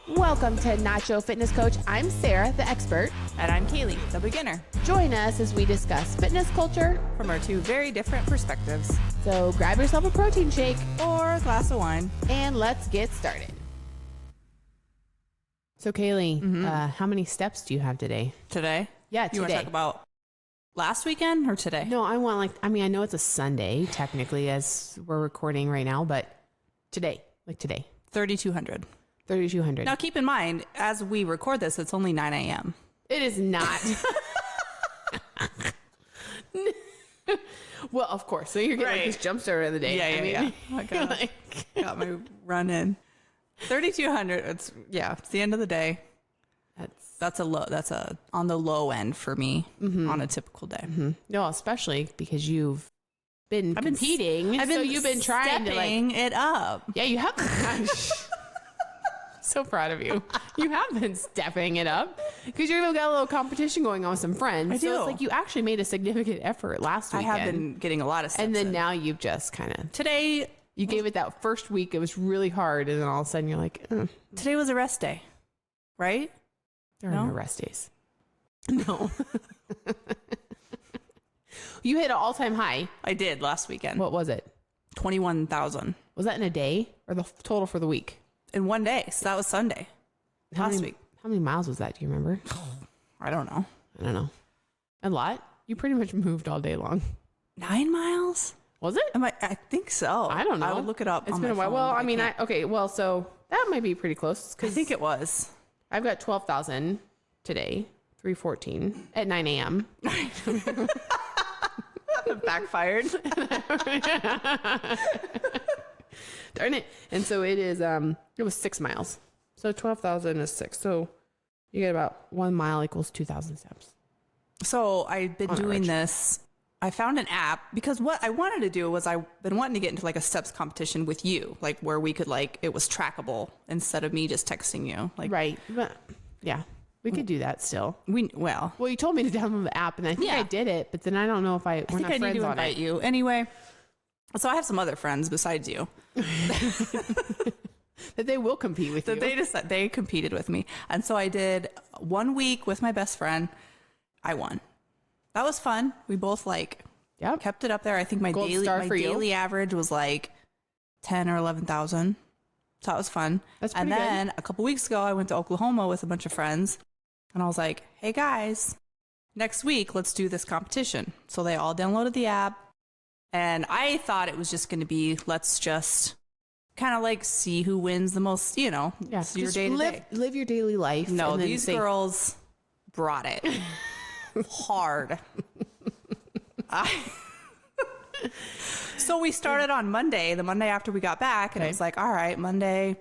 Welcome to Nacho Fitness Coach. I'm Sara, the expert. And I'm Caleigh, the beginner. Join us as we discuss fitness culture from our two very different perspectives. So grab yourself a protein shake or a glass of wine and let's get started. So Caleigh, how many steps do you have today? Today? Yeah, today. You want to talk about last weekend or today? No, I know it's a Sunday technically as we're recording right now, but today. 3,200. 3,200. Now keep in mind, as we record this, it's only 9 a.m. It is not. Well, of course. So you're getting this jump start of the day. Yeah. I got my run in. 3,200. It's the end of the day. That's on the low end for me on a typical day. Mm-hmm. No, especially because you've been competing. You've been trying to it up. Yeah, you have. So proud of you. You have been stepping it up because you've got a little competition going on with some friends. I do. So it's like you actually made a significant effort last weekend. I have been getting a lot of steps. And then now you've just kind of today. You gave it that first week. It was really hard, and then all of a sudden you're like, today was a rest day, right? There are no rest days. No. You hit an all-time high. I did last weekend. What was it? 21,000. Was that in a day or the total for the week? In one day. So that was Sunday. Last week. How many miles was that? Do you remember? I don't know. A lot? You pretty much moved all day long. 9 miles? Was it? I think so. I don't know. I would look it up. It's been a while. Well, so that might be pretty close. I think it was. I've got 12,000 today, 3:14 at 9 a.m. Backfired. Darn it. And so it is, it was 6 miles. So 12,000 is 6. So you get about 1 mile equals 2,000 steps. So I've been doing this. I found an app because what I wanted to do was I've been wanting to get into like a steps competition with you, like where we could it was trackable instead of me just texting you. Right. But yeah, we could do that still. Well, you told me to download the app and I think I did it, but then I don't know if we're not friends need to on invite it. You. Anyway, so I have some other friends besides you. That they will compete with you. They competed with me. And so I did 1 week with my best friend. I won. That was fun. We both kept it up there. I think my daily average was 10 or 11,000. So that was fun. That's pretty good. And then a couple weeks ago, I went to Oklahoma with a bunch of friends and I was like, hey guys, next week, let's do this competition. So they all downloaded the app and I thought it was just going to be, let's just kind of see who wins the most, your day to day. Live your daily life. No, these girls brought it hard. So we started on Monday, the Monday after we got back, and it was like, all right, Monday.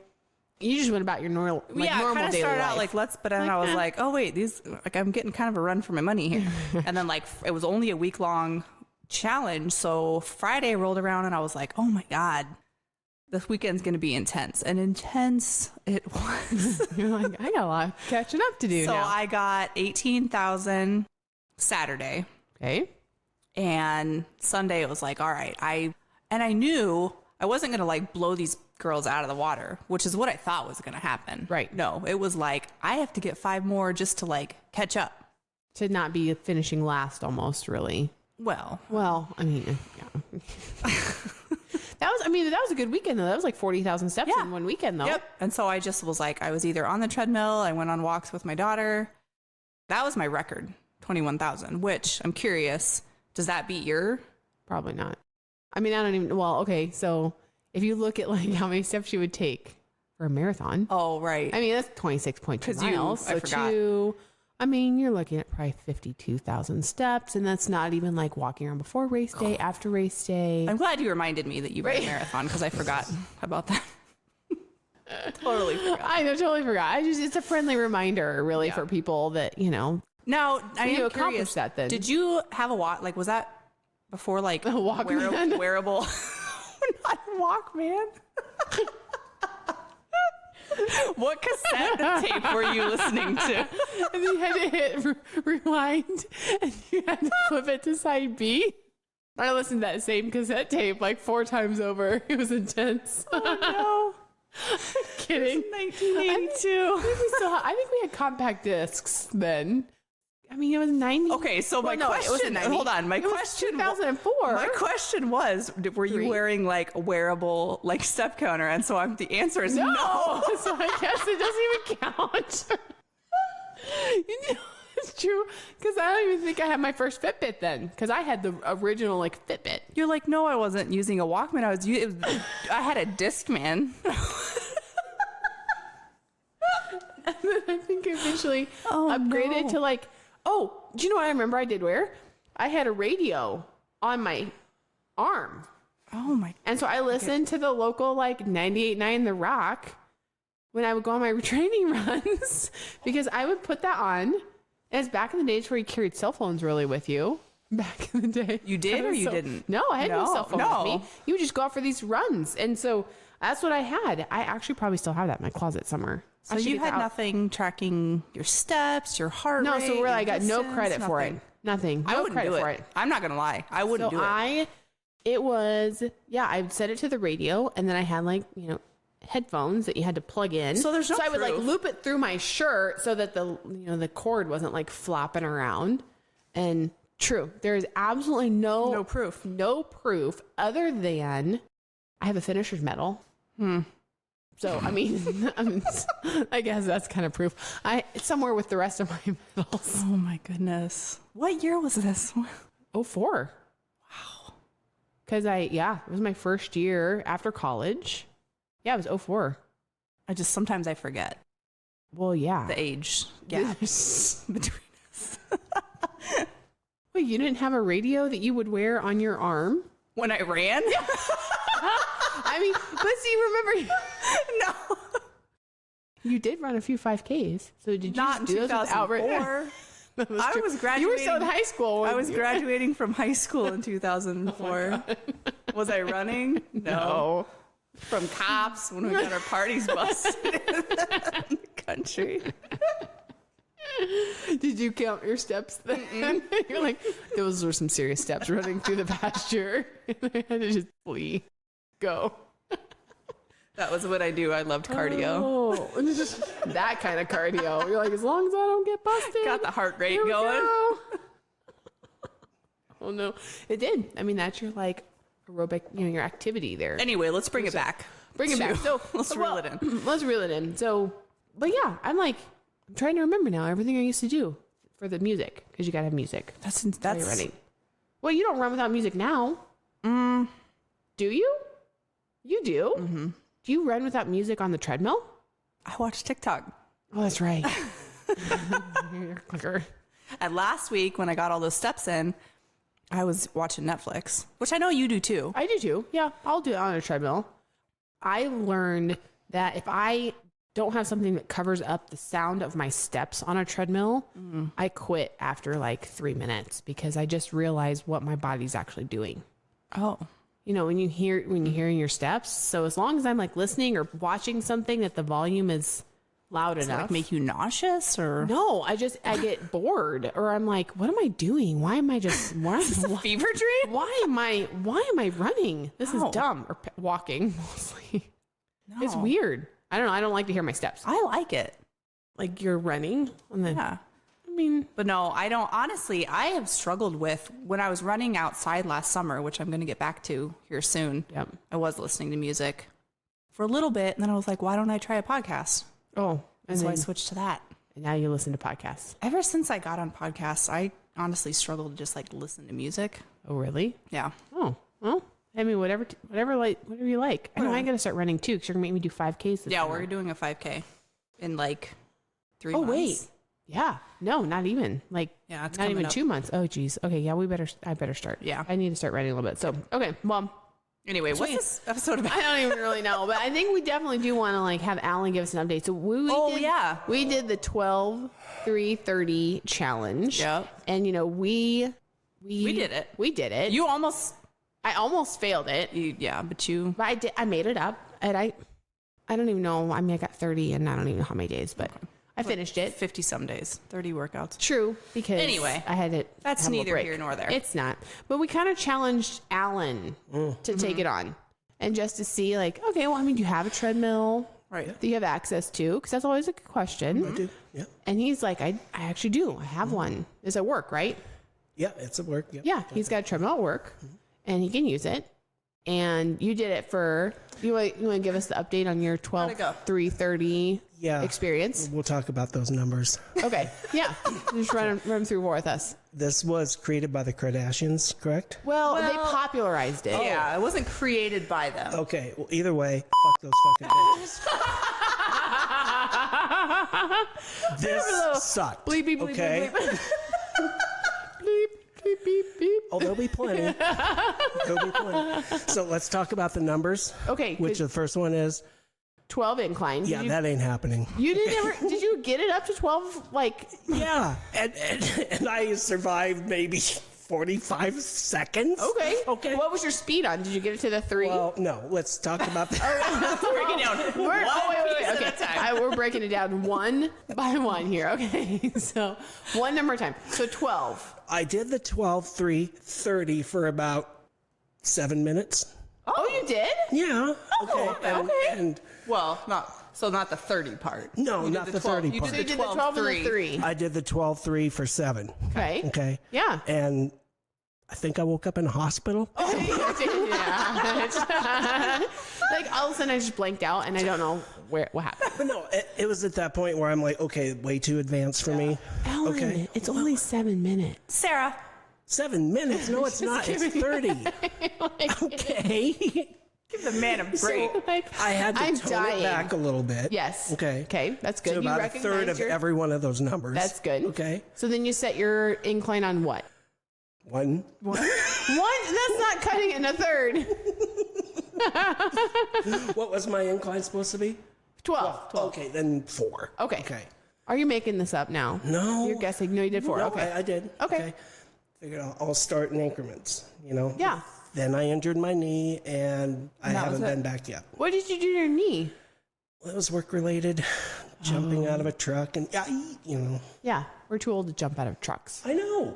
You just went about your normal, normal daily started life. out but then I was like, oh wait, these I'm getting kind of a run for my money here. And then it was only a week long challenge, so Friday rolled around and I was like, oh my god, this weekend's gonna be intense, and intense it was. You're like, I got a lot of catching up to do. So now. I got 18,000 Saturday. Okay. And Sunday it was like, all right, I knew I wasn't going to blow these girls out of the water, which is what I thought was going to happen. Right. No, it was I have to get 5 more just to catch up. To not be finishing last almost, really. Well, I mean, yeah. That was a good weekend though. That was 40,000 steps in one weekend though. Yep. And so I just was I was either on the treadmill, I went on walks with my daughter. That was my record, 21,000, which I'm curious, does that beat your? Probably not. I mean, I don't even, okay. So if you look at how many steps you would take for a marathon. Oh, right. I mean, that's 26.2 miles. I forgot. You're looking at probably 52,000 steps, and that's not even walking around before race day, after race day. I'm glad you reminded me that you ran a marathon because I forgot about that. Totally forgot. I know, totally forgot. It's a friendly reminder, really, for people that, Now, I am accomplished curious, that then. Did you have a walk? Was that before a Walkman? wearable? Not a Walkman. What cassette tape were you listening to? And you had to hit rewind and you had to flip it to side B. I listened to that same cassette tape 4 times over. It was intense. Oh, no. Kidding. 1982. I think we had compact discs then. I mean, it was 90. Okay, so my question, hold on. My question, 2004. My question was, were you wearing like a wearable, like step counter? And so the answer is no. So I guess it doesn't even count. You know, it's true. Because I don't even think I had my first Fitbit then. Because I had the original like Fitbit. You're like, no, I wasn't using a Walkman. I had a Discman. And then I think I eventually upgraded to like, do you know what I remember I did wear? I had a radio on my arm. Oh my. And so I listened to the local like 98.9 The Rock when I would go on my training runs because I would put that on. And it's back in the days where you carried cell phones really with you. Back in the day. You did or you didn't? No, I had no cell phone with me. You would just go out for these runs. And so that's what I had. I actually probably still have that in my closet somewhere. So you had nothing tracking your steps, your heart rate? No, so really I got no credit for it. Nothing. I wouldn't do it. I'm not going to lie. I wouldn't do it. I would set it to the radio and then I had like, headphones that you had to plug in. So there's no I would like loop it through my shirt so that the cord wasn't like flopping around. And true, there is absolutely no proof other than I have a finisher's medal. So, I mean, I guess that's kind of proof. It's somewhere with the rest of my medals. Oh my goodness. What year was this? 04. Wow. Because it was my first year after college. Yeah, it was 04. Sometimes I forget. Well, yeah. The age gap between us. Wait, you didn't have a radio that you would wear on your arm? When I ran? I mean, but see, remember... No. You did run a few 5Ks. So did you not do in 2004? I was graduating. You were still in high school. I was graduating from high school in 2004. Was I running? No. From cops when we got our parties busted in the country. Did you count your steps then? You're like, those were some serious steps running through the pasture. I had to just flee. Go. That was what I do. I loved cardio. Oh, and it's just that kind of cardio. You're like, as long as I don't get busted. Got the heart rate going. Oh no, it did. I mean, that's your like aerobic, your activity there. Anyway, let's bring it back. So let's reel it in. Let's reel it in. So, but yeah, I'm trying to remember now everything I used to do for the music because you gotta have music. That's running. Well, you don't run without music now. Do you? You do. Mm-hmm. Do you run without music on the treadmill? I watch TikTok. Oh, that's right. You're a clicker. And last week when I got all those steps in, I was watching Netflix, which I know you do too. I do too. Yeah, I'll do it on a treadmill. I learned that if I don't have something that covers up the sound of my steps on a treadmill, I quit after like 3 minutes because I just realized what my body's actually doing. Oh. When you're hearing your steps. So as long as I'm like listening or watching something that the volume is loud enough. Like make you nauseous or? No, I get bored or I'm like, what am I doing? Why am I just, is this a fever dream? Why am I running? This is dumb. Or walking mostly. No. It's weird. I don't know. I don't like to hear my steps. I like it. Like you're running and then. Yeah. But no, I don't. Honestly, I have struggled with when I was running outside last summer, which I'm going to get back to here soon. Yep. I was listening to music for a little bit. And then I was like, why don't I try a podcast? Oh. And so I switched to that. And now you listen to podcasts. Ever since I got on podcasts, I honestly struggled to just like listen to music. Oh, really? Yeah. Oh, well, I mean, whatever you like. I know I got to start running too because you're going to make me do 5Ks this summer. We're doing a 5K in like 3 months. Oh, wait. Yeah. No, not even. It's not even 2 months. Oh, geez. Okay. Yeah, I better start. Yeah. I need to start running a little bit. So, okay. Well, anyway, what's this episode about? I don't even really know, but I think we definitely do want to have Alan give us an update. So we did the 12-3-30 challenge. Yep. And we did it. We did it. I almost failed it. But I made it up and I don't even know. I mean, I got 30 and I don't even know how many days, but I finished it. 50 some days, 30 workouts. True, because anyway, I had it. That's neither here nor there. It's not. But we kind of challenged Alan to take it on. And just to see like, okay, well, I mean, do you have a treadmill that you have access to? Because that's always a good question. I do, yeah. And he's like, I actually do. I have one. It's at work, right? Yeah, it's at work. Yep. Yeah, he's got a treadmill at work, and he can use it. And you did it for, you want to give us the update on your 12-3-30 experience? We'll talk about those numbers. Okay, yeah. Just run through more with us. This was created by the Kardashians, correct? Well, they popularized it. Yeah, it wasn't created by them. Okay, well, either way, fuck those fucking bitches. This sucked. Bleep, bleep, bleep, okay? bleep, bleep. Beep, beep, beep. Oh, there'll be plenty. So let's talk about the numbers. Okay. Which the first one is 12 incline. Yeah, that ain't happening. You did you get it up to 12? Like, yeah. And I survived maybe 45 seconds. Okay. What was your speed on? Did you get it to the 3? Well, no. Let's talk about that. Break it down. Wait. Okay. We're breaking it down one by one here. Okay. So one number at a time. So 12. I did the 12-3-30 for about 7 minutes. Oh, you did? Yeah. Okay. And well, not the 30 part. No, not the 30 part. So you did the 12 and the 3. I did the 12-3 for 7. Okay. Okay. Yeah. And I think I woke up in a hospital. Oh, yeah. Like all of a sudden I just blanked out and I don't know what happened. But no, it was at that point where I'm like, okay, way too advanced for me. Ellen, okay. It's only 7 minutes. Sarah. 7 minutes? No, it's not. It's 30. Okay. Give the man a break. So I had to tone it back a little bit. Yes. Okay. Okay, that's good. So about a third of every one of those numbers. That's good. Okay. So then you set your incline on what? 1. That's not cutting it in a third. What was my incline supposed to be? 12. Okay, then 4. Okay. Are you making this up now? No. You're guessing. No, you did 4. No, Okay. I did. Okay. Figured I'll start in increments, you know? Yeah. Then I injured my knee, and I haven't been back yet. What did you do to your knee? Well, it was work-related, jumping out of a truck, and, you know. Yeah, we're too old to jump out of trucks. I know,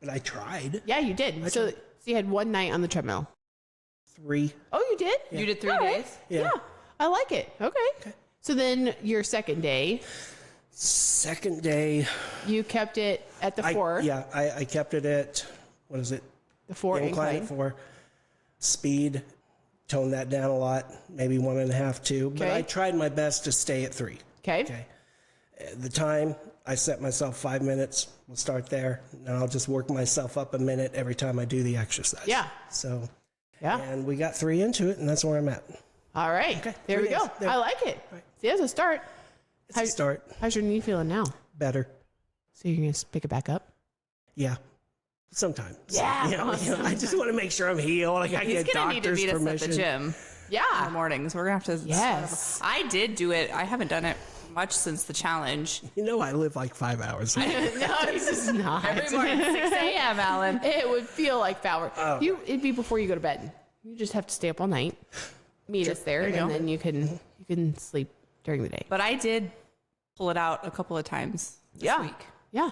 but I tried. Yeah, you did. So you had one night on the treadmill. 3. Oh, you did? You did 3 days? Yeah. I like it. Okay. So then your second day. Second day. You kept it at the 4. I kept it at, what is it? The 4 incline. At 4. Speed, toned that down a lot, maybe 1.5, 2. But I tried my best to stay at 3. Okay. The time, I set myself 5 minutes. We'll start there. And I'll just work myself up a minute every time I do the exercise. Yeah. So, yeah. And we got 3 into it, and that's where I'm at. All right. Okay. There we go. I like it. Right. See, that's a start. It's a start. How's your knee feeling now? Better. So you're going to pick it back up? Yeah. Sometimes. Yeah. Awesome. I just want to make sure I'm healed. Like I get doctor's permission. He's going to need to beat us at the gym. Yeah. In the mornings. We're going to have to. Yes. I did do it. I haven't done it much since the challenge. You know, I live like 5 hours. No, this is not. Every morning, 6 a.m., Alan. It would feel like 5 hours. It'd be before you go to bed. You just have to stay up all night, meet us there, and then you can sleep during the day. But I did pull it out a couple of times this week. Yeah.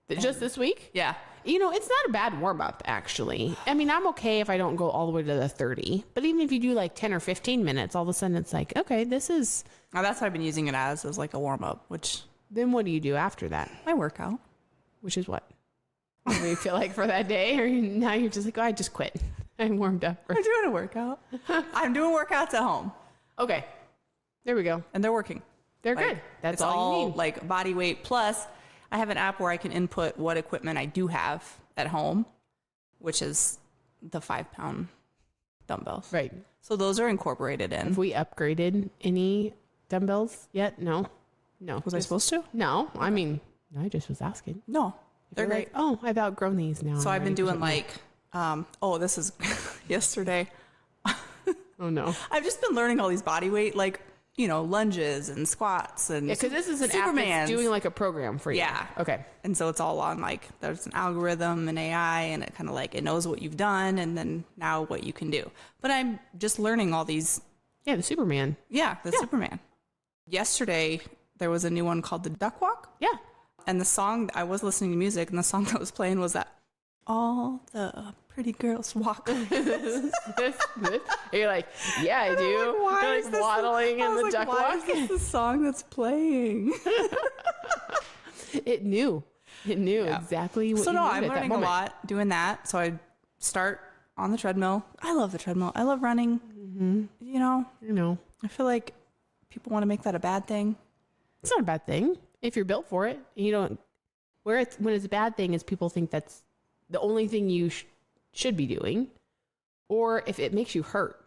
Just this week? Yeah. You know, it's not a bad warm-up, actually. I mean, I'm okay if I don't go all the way to the 30. But even if you do like 10 or 15 minutes, all of a sudden it's like, okay, this is... Now, that's what I've been using it as like a warm-up, which... Then what do you do after that? My workout. Which is what? What do you feel like for that day? Or now you're just like, oh, I just quit. I'm warmed up. I'm doing a workout. I'm doing workouts at home. Okay. There we go. And they're working. They're good. That's all you need. Like body weight. Plus, I have an app where I can input what equipment I do have at home, which is the 5-pound dumbbells. Right. So those are incorporated in. Have we upgraded any dumbbells yet? No. Was I supposed to? No. I mean, I just was asking. No. They're great. Like, oh, I've outgrown these now. So I've been doing like, this is yesterday. Oh no. I've just been learning all these body weight, like, lunges and squats and because this is an app that's doing like a program for you. Yeah. Okay. And so it's all on like, there's an algorithm and AI and it kind of like, it knows what you've done and then now what you can do. But I'm just learning all these. Yeah. The Superman. Yeah. Superman. Yesterday, there was a new one called the Duck Walk. Yeah. And the song, I was listening to music and the song that was playing was that all the pretty girls walk like this. And you're like, yeah, I do. Like, why you're is like this waddling in the duck why walk. is this the song that's playing? It knew exactly what So you no, needed I'm at that learning a moment. lot doing that. So I start on the treadmill. I love the treadmill. I love running. You know, I feel like people want to make that a bad thing. It's not a bad thing if you're built for it. You don't. When it's a bad thing is people think that's the only thing you should be doing, or if it makes you hurt.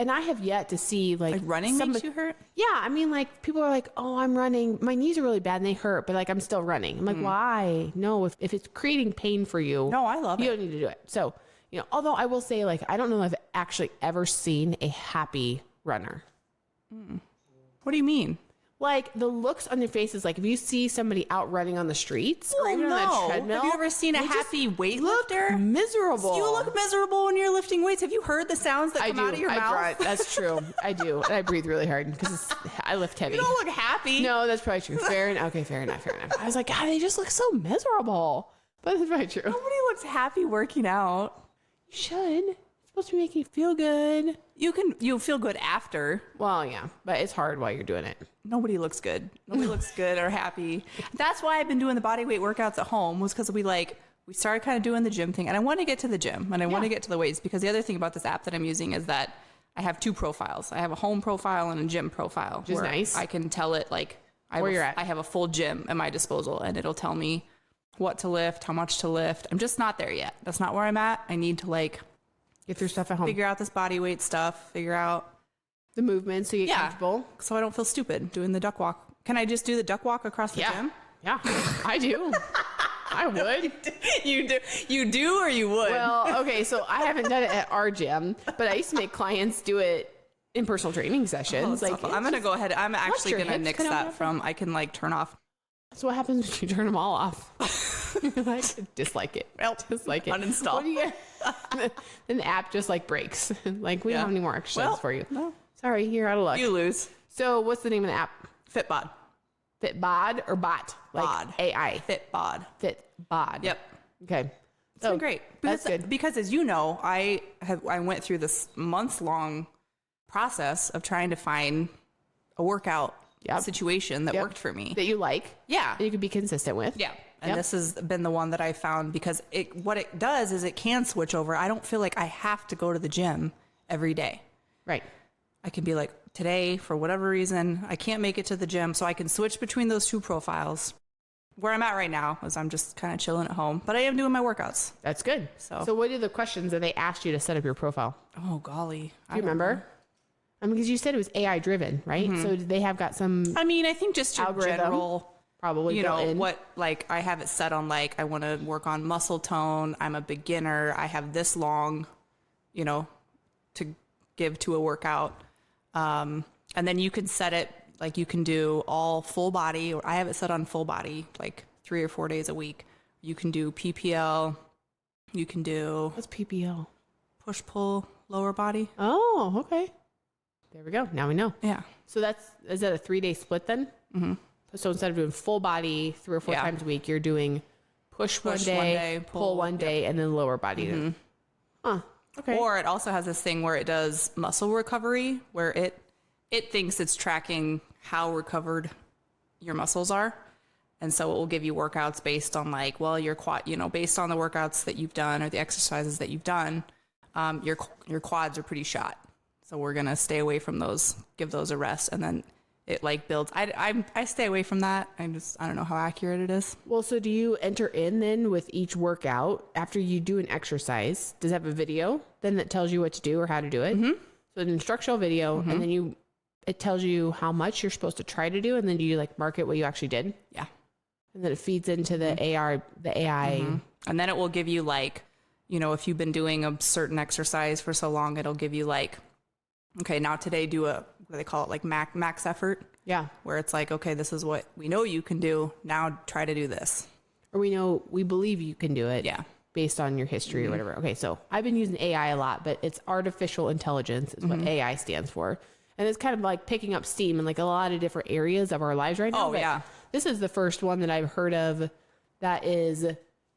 And I have yet to see like running makes you hurt. Yeah, I mean, like people are like, "Oh, I'm running. My knees are really bad and they hurt, but like I'm still running." I'm like, "Why? No, if it's creating pain for you, No, I love you it. don't need to do it." So, although I will say, like, I don't know if I've actually ever seen a happy runner. What do you mean? Like the looks on their faces, like if you see somebody out running on the streets or even on the treadmill, Have you ever seen a happy weightlifter? miserable. You look miserable when you're lifting weights. Have you heard the sounds that come out of your mouth? Grunt. That's true. I do. And I breathe really hard because I lift heavy. You don't look happy. No, that's probably true. Fair enough. I was like, God, they just look so miserable. But that's probably true. Nobody looks happy working out. You should. It's supposed to be making you feel good. You'll feel good after. Well, yeah, but it's hard while you're doing it. Nobody looks good. Nobody looks good or happy. That's why I've been doing the body weight workouts at home, was because we started kind of doing the gym thing, and I want to get to the gym and I want to get to the weights, because the other thing about this app that I'm using is that I have two profiles. I have a home profile and a gym profile. Which is nice. I can tell it like where you're at. I have a full gym at my disposal, and it'll tell me what to lift, how much to lift. I'm just not there yet. That's not where I'm at. I need to Get through stuff at home. figure out this body weight stuff, figure out the movement so you get comfortable. so I don't feel stupid doing the duck walk. Can I just do the duck walk across the gym? Yeah, I do. I would. You do or you would? Well, okay, so I haven't done it at our gym, but I used to make clients do it in personal training sessions. I'm going to go ahead. I'm actually your going to hips nix kind of that happen? from, I can turn off. So what happens when you turn them all off? Dislike it. Dislike it. Uninstall. What do you then the app just breaks. We don't have any more exercises for you. No. Sorry, you're out of luck. You lose. So what's the name of the app? Fitbod. Fitbod or bot? Bod. AI. Fitbod. Fitbod. Yep. Okay. It's been great. That's good. Because as you know, I went through this months-long process of trying to find a workout situation that worked for me. That you like. Yeah. That you could be consistent with. Yeah. And this has been the one that I found, because what it does is it can switch over. I don't feel like I have to go to the gym every day. Right. I can be like, today, for whatever reason, I can't make it to the gym. So I can switch between those two profiles. Where I'm at right now is I'm just kind of chilling at home, but I am doing my workouts. That's good. So what are the questions that they asked you to set up your profile? Oh, golly. Do you remember? Because you said it was AI driven, right? Mm-hmm. So they have got some I mean, I think just your algorithm, general, probably built in. what, I have it set on, I want to work on muscle tone. I'm a beginner. I have this long, to give to a workout. And then you can set it, you can do all full body, or I have it set on full body, 3 or 4 days a week. You can do PPL. You can do What's PPL? push, pull, lower body. Oh, okay. There we go. Now we know. Yeah. So is that a 3-day split then? Mm-hmm. So instead of doing full body 3 or 4 times a week, you're doing push one day, pull one day, and then lower body. Mm-hmm. Huh. Okay. Or it also has this thing where it does muscle recovery, where it thinks it's tracking how recovered your muscles are. And so it will give you workouts based on your quad, based on the workouts that you've done or the exercises that you've done, your quads are pretty shot. So we're going to stay away from those, give those a rest. And then it builds. I stay away from that. I don't know how accurate it is. Well, so do you enter in then with each workout after you do an exercise? Does it have a video then that tells you what to do or how to do it? Mm-hmm. So an instructional video, and then it tells you how much you're supposed to try to do, and then do you mark it what you actually did? Yeah. And then it feeds into the AI. Mm-hmm. And then it will give you if you've been doing a certain exercise for so long, it'll give you okay, now today do what do they call it? Max effort. Yeah. Where it's okay, this is what we know you can do. Now try to do this. Or we believe you can do it. Yeah. Based on your history or whatever. Okay, so I've been using AI a lot, but it's artificial intelligence is what AI stands for. And it's kind of picking up steam in a lot of different areas of our lives right now. Oh, yeah. This is the first one that I've heard of that is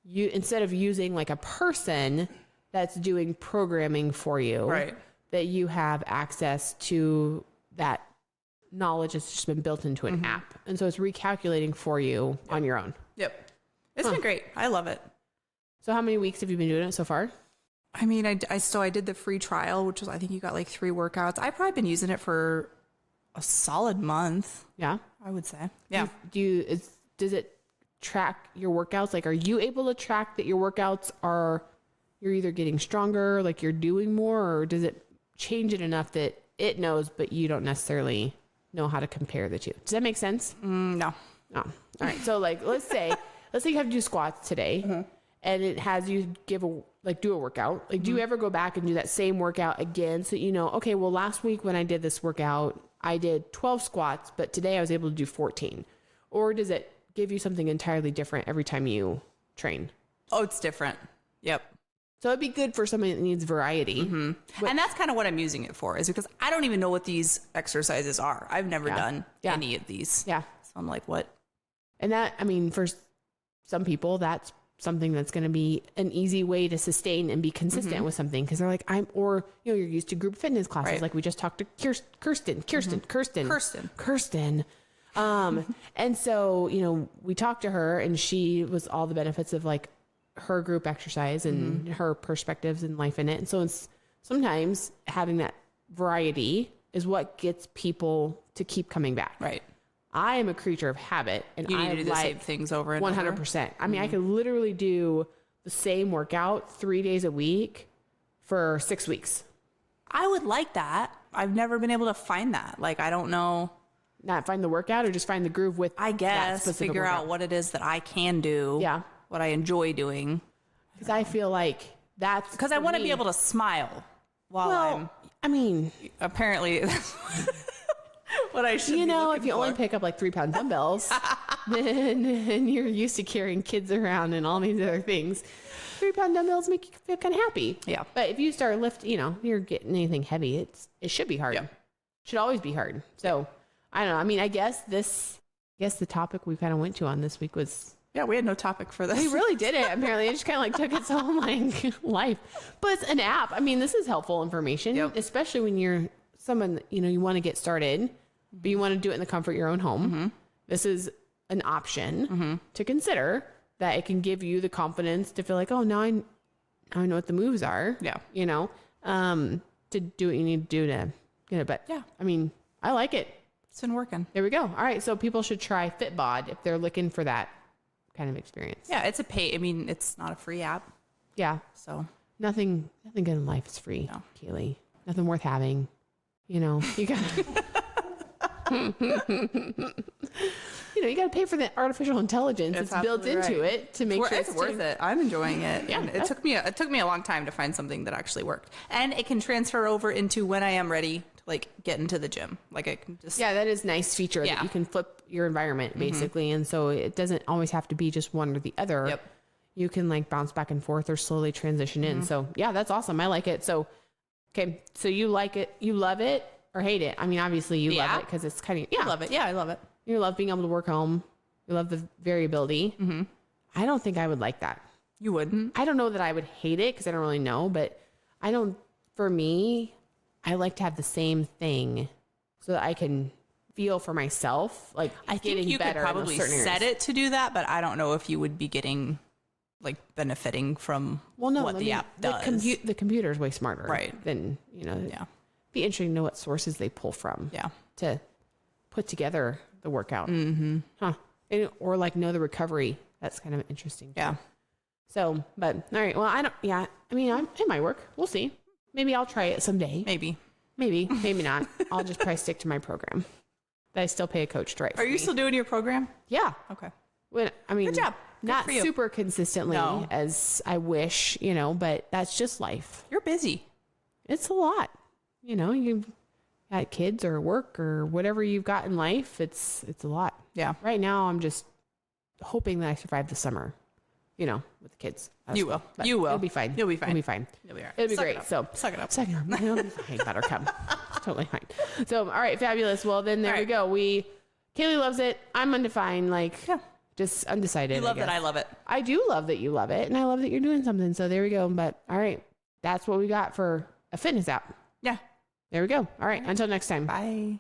instead of using a person, that's doing programming for you. Right. That you have access to that knowledge that's just been built into an app. And so it's recalculating for you on your own. Yep. It's been great. I love it. So how many weeks have you been doing it so far? I mean, I did the free trial, which was, I think you got like 3 workouts. I've probably been using it for a solid month. Yeah. I would say. Yeah. Does it track your workouts? Like, are you able to track that your workouts you're either getting stronger, like you're doing more, or does it change it enough that it knows, but you don't necessarily know how to compare the two? Does that make sense? No. All right. So like, let's say you have to do squats today and it has you do a workout. Like, do you ever go back and do that same workout again? So, okay, well, last week when I did this workout, I did 12 squats, but today I was able to do 14. Or does it give you something entirely different every time you train? Oh, it's different. Yep. So it'd be good for somebody that needs variety. And that's kind of what I'm using it for, is because I don't even know what these exercises are. I've never done any of these. Yeah. So I'm like, what? And that, I mean, for some people, that's something that's going to be an easy way to sustain and be consistent with something. Cause they're like, you're used to group fitness classes. Right. Like we just talked to Kirsten. And so, we talked to her and she was all the benefits of like her group exercise and her perspectives and life in it. And so it's sometimes having that variety is what gets people to keep coming back. Right. I am a creature of habit, and You need I to do the same things over and 100%. over. I mean, I could literally do the same workout 3 days a week for 6 weeks. I would like that. I've never been able to find that. Like, I don't know. Not find the workout or just find the groove with, I guess, figure out what it is that I can do. Yeah. What I enjoy doing. Because I feel like that's Because I want to be able to smile while apparently what I should be if you only pick up like 3-pound dumbbells, then you're used to carrying kids around and all these other things. 3-pound dumbbells make you feel kind of happy. Yeah. But if you start lifting, you're getting anything heavy, it should be hard. Yeah. Should always be hard. So I don't know. I mean, I guess the topic we kind of went to on this week was. Yeah, we had no topic for this. We really did it. Apparently, it just kind of like took its own like life. But it's an app. I mean, this is helpful information, especially when you're someone, you want to get started, but you want to do it in the comfort of your own home. This is an option to consider that it can give you the confidence to feel like, oh, now I know what the moves are. Yeah. To do what you need to do to get it. But yeah, I mean, I like it. It's been working. There we go. All right. So people should try Fitbod if they're looking for that kind of experience. Yeah, it's it's not a free app. Yeah. So nothing good in life is free, No. Caleigh. Nothing worth having. You got you got to pay for the artificial intelligence that's built into it to make sure it's worth it. I'm enjoying it. Yeah. And it took me a long time to find something that actually worked. And it can transfer over into when I am ready to like get into the gym. Like I can just that is a nice feature that you can flip your environment basically, and so it doesn't always have to be just one or the other. Yep. You can like bounce back and forth or slowly transition in. So yeah, that's awesome. I like it. So okay, so you like it, you love it or hate it? I mean, obviously you love it because it's kind of I love it. Yeah, I love it. You love being able to work home. You love the variability. I don't think I would like that. You wouldn't? I don't know that I would hate it because I don't really know, but for me, I like to have the same thing so that I can feel for myself, like I think you could probably set it to do that, but I don't know if you would be getting like benefiting from what the app does. The computer is way smarter, right? Than be interesting to know what sources they pull from, to put together the workout, or like know the recovery. That's kind of interesting. Yeah. So, but all right. Well, I don't. Yeah. I mean, it might work. We'll see. Maybe I'll try it someday. Maybe not. I'll just probably stick to my program. That I still pay a coach to write for Are you me. still doing your program? Yeah. Okay. Good job. Not super consistently as I wish, but that's just life. You're busy. It's a lot. You've got kids or work or whatever you've got in life. It's a lot. Yeah. Right now, I'm just hoping that I survive the summer, with the kids. You will. You will. It'll be fine. You'll be fine. It'll be fine. You'll be all right. It'll be Suck great. it up. So Suck it up. It'll be fine. Buttercup. Totally fine. So, all right. Fabulous. Well, then there we go. Caleigh loves it. I'm undefined. Just undecided. You love that I love it. I do love that you love it. And I love that you're doing something. So there we go. But all right. that's what we got for a fitness app. Yeah. There we go. All right. Until next time. Bye.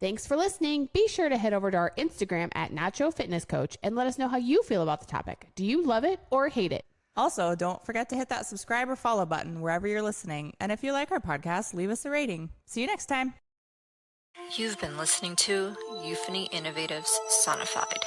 Thanks for listening. Be sure to head over to our Instagram at Nacho Fitness Coach and let us know how you feel about the topic. Do you love it or hate it? Also, don't forget to hit that subscribe or follow button wherever you're listening. And if you like our podcast, leave us a rating. See you next time. You've been listening to Euphony Innovatives Sonified.